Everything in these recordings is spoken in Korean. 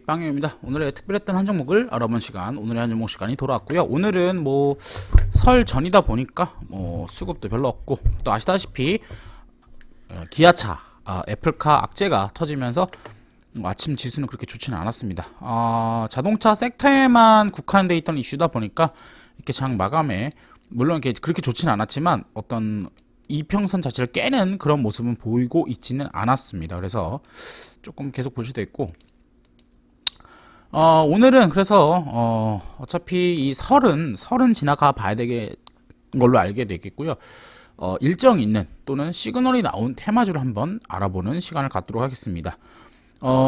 빵형입니다. 오늘의 특별했던 한 종목을 알아본 시간, 오늘의 한 종목 시간이 돌아왔고요. 오늘은 뭐 설 전이다 보니까 뭐 수급도 별로 없고, 또 아시다시피 기아차, 애플카 악재가 터지면서 아침 지수는 그렇게 좋지는 않았습니다. 자동차 섹터에만 국한되어 있던 이슈다 보니까 이렇게 장 마감에 물론 이렇게 그렇게 좋지는 않았지만 어떤 이평선 자체를 깨는 그런 모습은 보이고 있지는 않았습니다. 그래서 조금 계속 볼 수도 있고, 오늘은 그래서 어차피 이 설은 지나가 봐야 되는 걸로 알게 되겠고요. 일정 있는 또는 시그널이 나온 테마주를 한번 알아보는 시간을 갖도록 하겠습니다.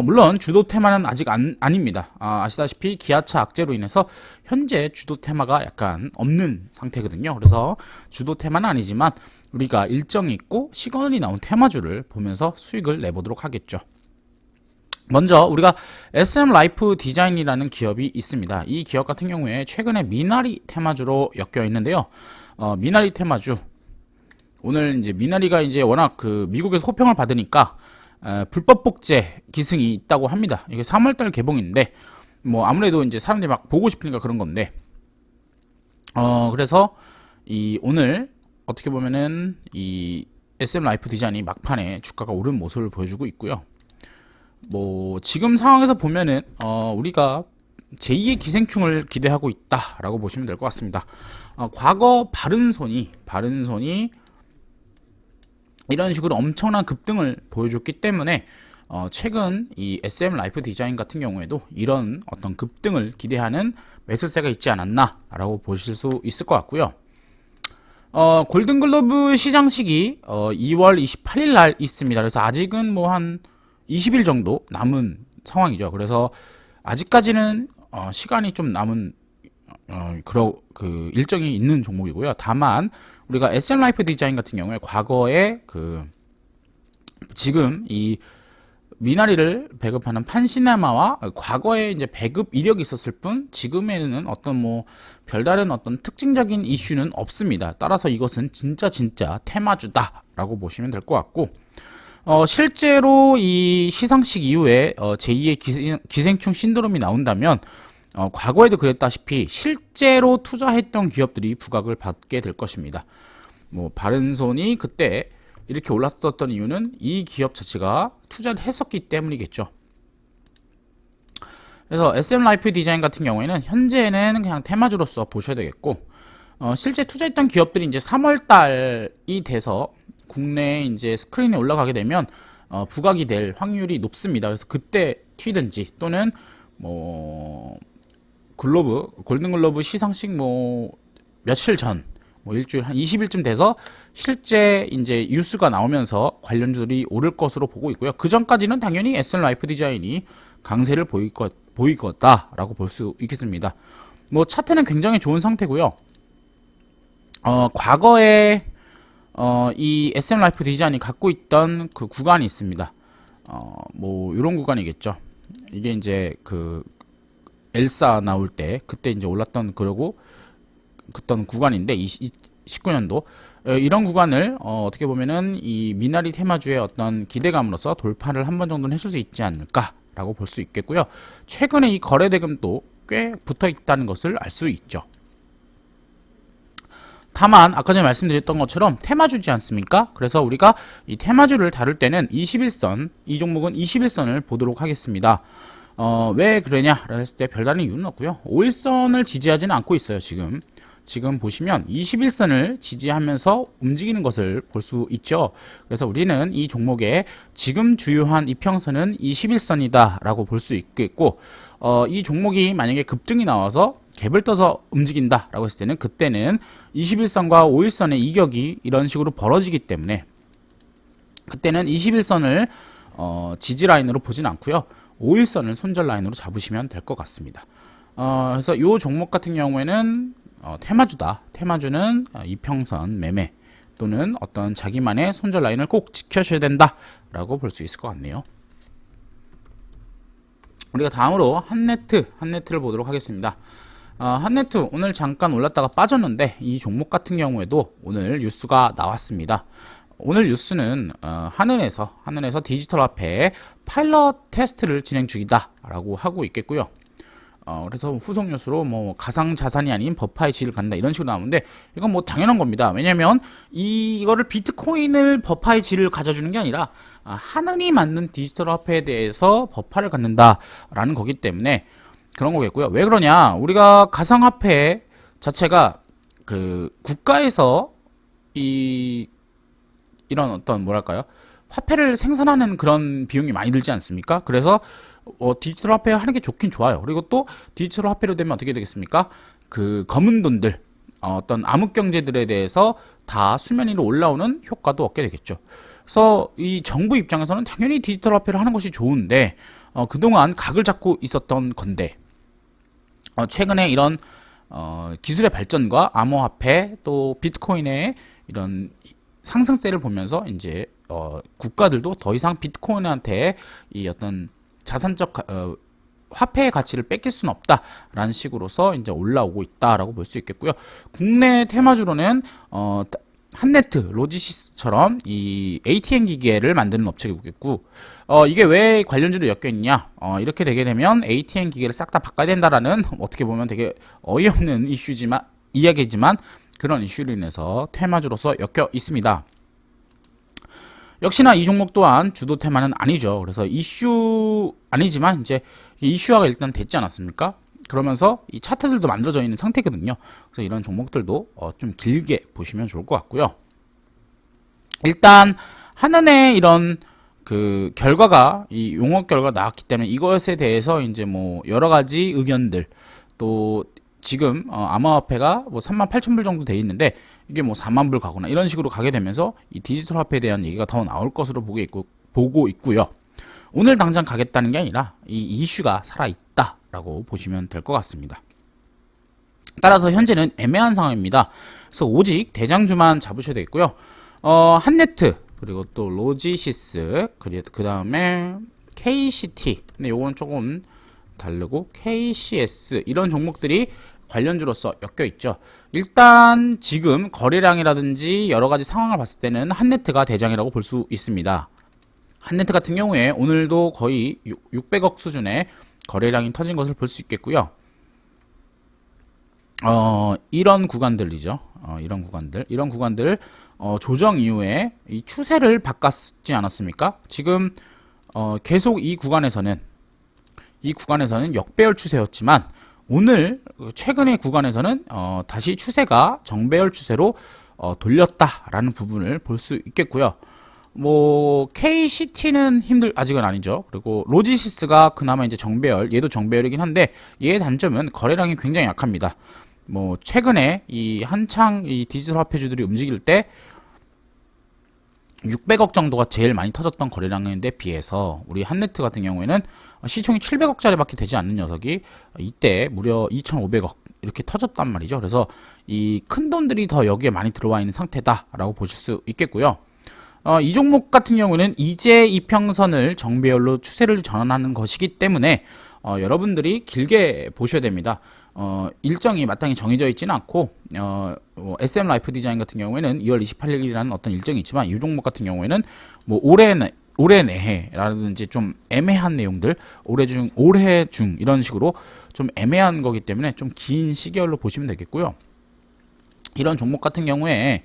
물론 주도 테마는 아직 아닙니다. 아시다시피 기아차 악재로 인해서 현재 주도 테마가 약간 없는 상태거든요. 그래서 주도 테마는 아니지만 우리가 일정이 있고 시그널이 나온 테마주를 보면서 수익을 내보도록 하겠죠. 먼저 우리가 SM 라이프 디자인이라는 기업이 있습니다. 이 기업 같은 경우에 최근에 미나리 테마주로 엮여 있는데요. 미나리 테마주, 오늘 이제 미나리가 이제 워낙 그 미국에서 호평을 받으니까 불법 복제 기승이 있다고 합니다. 이게 3월달 개봉인데 뭐 아무래도 이제 사람들이 막 보고 싶으니까 그런 건데, 그래서 이 오늘 어떻게 보면은 이 SM 라이프 디자인이 막판에 주가가 오른 모습을 보여주고 있고요. 뭐 지금 상황에서 보면은 우리가 제2의 기생충을 기대하고 있다라고 보시면 될 것 같습니다. 과거 바른손이 이런 식으로 엄청난 급등을 보여줬기 때문에 최근 이 SM 라이프 디자인 같은 경우에도 이런 어떤 급등을 기대하는 매수세가 있지 않았나라고 보실 수 있을 것 같고요. 골든글러브 시상식이 2월 28일 날 있습니다. 그래서 아직은 뭐 한 20일 정도 남은 상황이죠. 그래서 아직까지는 시간이 좀 남은 그 일정이 있는 종목이고요. 다만 우리가 SM 라이프 디자인 같은 경우에 과거에 지금 이 미나리를 배급하는 판시네마와 과거에 이제 배급 이력이 있었을 뿐 지금에는 어떤 뭐 별다른 어떤 특징적인 이슈는 없습니다. 따라서 이것은 진짜 테마주다라고 보시면 될 것 같고, 실제로 이 시상식 이후에 제2의 기생충 신드롬이 나온다면 과거에도 그랬다시피 실제로 투자했던 기업들이 부각을 받게 될 것입니다. 뭐 바른손이 그때 이렇게 올랐었던 이유는 이 기업 자체가 투자를 했었기 때문이겠죠. 그래서 SM 라이프 디자인 같은 경우에는 현재는 그냥 테마주로서 보셔야 되겠고, 실제 투자했던 기업들이 이제 3월 달이 돼서 국내에 이제 스크린에 올라가게 되면 부각이 될 확률이 높습니다. 그래서 그때 튀든지 또는 뭐 골든글러브 시상식 뭐 며칠 전, 뭐 일주일 한 20일쯤 돼서 실제 이제 뉴스가 나오면서 관련주들이 오를 것으로 보고 있고요. 그 전까지는 당연히 SM 라이프 디자인이 강세를 보일 거다라고 볼 수 있겠습니다. 뭐 차트는 굉장히 좋은 상태고요. 과거에 이 SM 라이프 디자인이 갖고 있던 그 구간이 있습니다. 뭐 이런 구간이겠죠. 이게 이제 그 엘사 나올 때 그때 이제 올랐던 그던 구간인데 19년도 이런 구간을 어떻게 보면은 이 미나리 테마주의 어떤 기대감으로서 돌파를 한 번 정도는 했을 수 있지 않을까라고 볼 수 있겠고요. 최근에 이 거래 대금도 꽤 붙어 있다는 것을 알 수 있죠. 다만 아까 전에 말씀드렸던 것처럼 테마주지 않습니까? 그래서 우리가 이 테마주를 다룰 때는 21선, 이 종목은 21선을 보도록 하겠습니다. 왜 그러냐라고 했을 때 별다른 이유는 없고요. 5일선을 지지하지는 않고 있어요. 지금 보시면 21선을 지지하면서 움직이는 것을 볼 수 있죠. 그래서 우리는 이 종목의 지금 주요한 이평선은 21선이다 라고 볼 수 있겠고, 이 종목이 만약에 급등이 나와서 갭을 떠서 움직인다 라고 했을 때는 그때는 21선과 5일선의 이격이 이런 식으로 벌어지기 때문에 그때는 21선을 지지 라인으로 보진 않고요. 5일선을 손절 라인으로 잡으시면 될 것 같습니다. 그래서 이 종목 같은 경우에는 테마주다. 테마주는 이평선 매매 또는 어떤 자기만의 손절 라인을 꼭 지켜셔야 된다라고 볼 수 있을 것 같네요. 우리가 다음으로 한네트를 보도록 하겠습니다. 한네트 오늘 잠깐 올랐다가 빠졌는데 이 종목 같은 경우에도 오늘 뉴스가 나왔습니다. 오늘 뉴스는 한은에서 디지털 화폐 파일럿 테스트를 진행 중이다라고 하고 있겠고요. 그래서 후속 뉴스로 뭐 가상 자산이 아닌 버파의 질을 갖는다 이런 식으로 나오는데 이건 뭐 당연한 겁니다. 왜냐면 이거를 비트코인을 버파의 질을 가져주는 게 아니라 한은이 만든 디지털 화폐에 대해서 버파를 갖는다라는 거기 때문에 그런 거겠고요. 왜 그러냐? 우리가 가상 화폐 자체가 그 국가에서 이런 어떤 뭐랄까요? 화폐를 생산하는 그런 비용이 많이 들지 않습니까? 그래서 디지털 화폐 하는 게 좋긴 좋아요. 그리고 또 디지털 화폐로 되면 어떻게 되겠습니까? 그 검은 돈들, 어떤 암흑 경제들에 대해서 다 수면 위로 올라오는 효과도 얻게 되겠죠. 그래서 이 정부 입장에서는 당연히 디지털 화폐를 하는 것이 좋은데 그동안 각을 잡고 있었던 건데 최근에 이런 기술의 발전과 암호화폐 또 비트코인의 이런 상승세를 보면서 이제 국가들도 더 이상 비트코인한테 이 어떤 자산적 화폐의 가치를 뺏길 수는 없다라는 식으로서 이제 올라오고 있다라고 볼 수 있겠고요. 국내 테마주로는 한네트, 로지시스처럼 이 ATM 기계를 만드는 업체가 있겠고, 이게 왜 관련주로 엮여 있냐? 이렇게 되게 되면 ATM 기계를 싹 다 바꿔야 된다라는 어떻게 보면 되게 어이없는 이야기지만 그런 이슈로 인해서 테마주로서 엮여 있습니다. 역시나 이 종목 또한 주도 테마는 아니죠. 그래서 이슈 아니지만 이제 이슈화가 일단 됐지 않았습니까? 그러면서 이 차트들도 만들어져 있는 상태거든요. 그래서 이런 종목들도 좀 길게 보시면 좋을 것 같고요. 일단 한은의 이런 그 결과가 이 용어 결과가 나왔기 때문에 이것에 대해서 이제 뭐 여러 가지 의견들 또 지금 암호화폐가 뭐 38,000불 정도 돼 있는데 이게 뭐 4만 불 가거나 이런 식으로 가게 되면서 이 디지털 화폐에 대한 얘기가 더 나올 것으로 보고 있고요. 오늘 당장 가겠다는 게 아니라 이 이슈가 살아있다라고 보시면 될 것 같습니다. 따라서 현재는 애매한 상황입니다. 그래서 오직 대장주만 잡으셔야 되겠고요. 한네트 그리고 또 로지시스 그 다음에 KCT 근데 요거는 조금 다르고 KCS 이런 종목들이 관련주로서 엮여 있죠. 일단 지금 거래량이라든지 여러 가지 상황을 봤을 때는 한네트가 대장이라고 볼 수 있습니다. 한네트 같은 경우에 오늘도 거의 600억 수준의 거래량이 터진 것을 볼 수 있겠고요. 이런 구간들이죠. 이런 구간들 조정 이후에 이 추세를 바꿨지 않았습니까? 지금 계속 이 구간에서는 역배열 추세였지만 오늘 최근의 구간에서는 다시 추세가 정배열 추세로 돌렸다라는 부분을 볼 수 있겠고요. 뭐 KCT는 아직은 아니죠. 그리고 로지시스가 그나마 이제 정배열, 얘도 정배열이긴 한데 얘의 단점은 거래량이 굉장히 약합니다. 뭐 최근에 이 한창 이 디지털 화폐주들이 움직일 때 600억 정도가 제일 많이 터졌던 거래량인데 비해서 우리 한네트 같은 경우에는 시총이 700억짜리밖에 되지 않는 녀석이 이때 무려 2,500억 이렇게 터졌단 말이죠. 그래서 이 큰 돈들이 더 여기에 많이 들어와 있는 상태다라고 보실 수 있겠고요. 이 종목 같은 경우는 이제 이평선을 정배열로 추세를 전환하는 것이기 때문에 여러분들이 길게 보셔야 됩니다. 일정이 마땅히 정해져 있지는 않고 SM 라이프 디자인 같은 경우에는 2월 28일이라는 어떤 일정이 있지만 이 종목 같은 경우에는 뭐 올해 내해라든지 좀 애매한 내용들 올해 중 이런 식으로 좀 애매한 거기 때문에 좀 긴 시계열로 보시면 되겠고요. 이런 종목 같은 경우에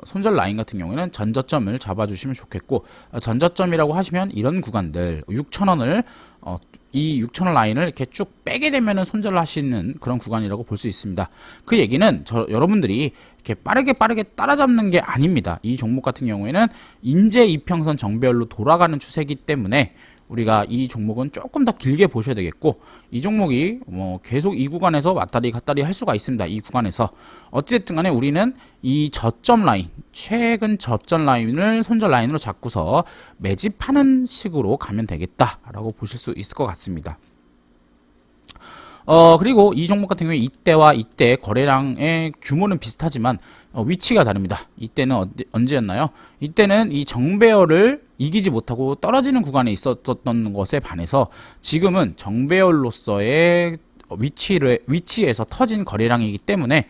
손절 라인 같은 경우에는 전저점을 잡아주시면 좋겠고 전저점이라고 하시면 이런 구간들 6,000원을 이 6,000원 라인을 이렇게 쭉 빼게 되면은 손절을 하시는 그런 구간이라고 볼 수 있습니다. 그 얘기는 여러분들이 이렇게 빠르게 따라잡는 게 아닙니다. 이 종목 같은 경우에는 인재 이평선 정배열로 돌아가는 추세이기 때문에 우리가 이 종목은 조금 더 길게 보셔야 되겠고 이 종목이 뭐 계속 이 구간에서 왔다리 갔다리 할 수가 있습니다. 이 구간에서 어쨌든 간에 우리는 이 저점 라인 최근 저점 라인을 손절 라인으로 잡고서 매집하는 식으로 가면 되겠다라고 보실 수 있을 것 같습니다. 그리고 이 종목 같은 경우에 이때와 이때 거래량의 규모는 비슷하지만 위치가 다릅니다. 이때는 언제였나요? 이때는 이 정배열을 이기지 못하고 떨어지는 구간에 있었던 것에 반해서 지금은 정배열로서의 위치에서 터진 거래량이기 때문에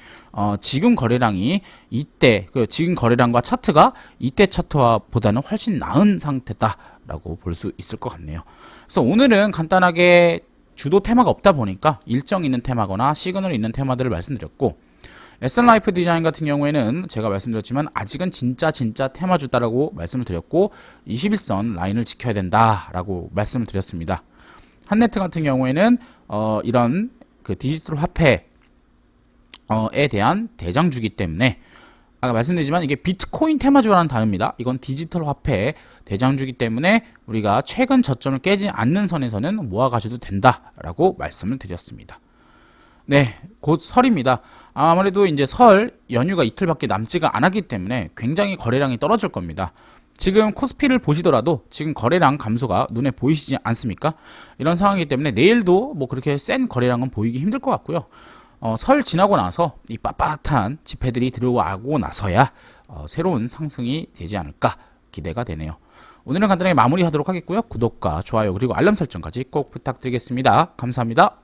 지금 거래량이 이때 지금 거래량과 차트가 이때 차트보다는 훨씬 나은 상태다라고 볼 수 있을 것 같네요. 그래서 오늘은 간단하게 주도 테마가 없다 보니까 일정 있는 테마거나 시그널 있는 테마들을 말씀드렸고, 에스앤라이프 디자인 같은 경우에는 제가 말씀드렸지만 아직은 진짜 테마주다라고 말씀을 드렸고 21선 라인을 지켜야 된다라고 말씀을 드렸습니다. 한네트 같은 경우에는 이런 그 디지털 화폐에 대한 대장주기 때문에, 아까 말씀드리지만 이게 비트코인 테마주와는 다릅니다. 이건 디지털 화폐의 대장주기 때문에 우리가 최근 저점을 깨지 않는 선에서는 모아 가셔도 된다라고 말씀을 드렸습니다. 네, 곧 설입니다. 아무래도 이제 설 연휴가 이틀밖에 남지가 않았기 때문에 굉장히 거래량이 떨어질 겁니다. 지금 코스피를 보시더라도 지금 거래량 감소가 눈에 보이시지 않습니까? 이런 상황이기 때문에 내일도 뭐 그렇게 센 거래량은 보이기 힘들 것 같고요. 설 지나고 나서 이 빳빳한 지폐들이 들어오고 나서야 새로운 상승이 되지 않을까 기대가 되네요. 오늘은 간단하게 마무리하도록 하겠고요. 구독과 좋아요 그리고 알람 설정까지 꼭 부탁드리겠습니다. 감사합니다.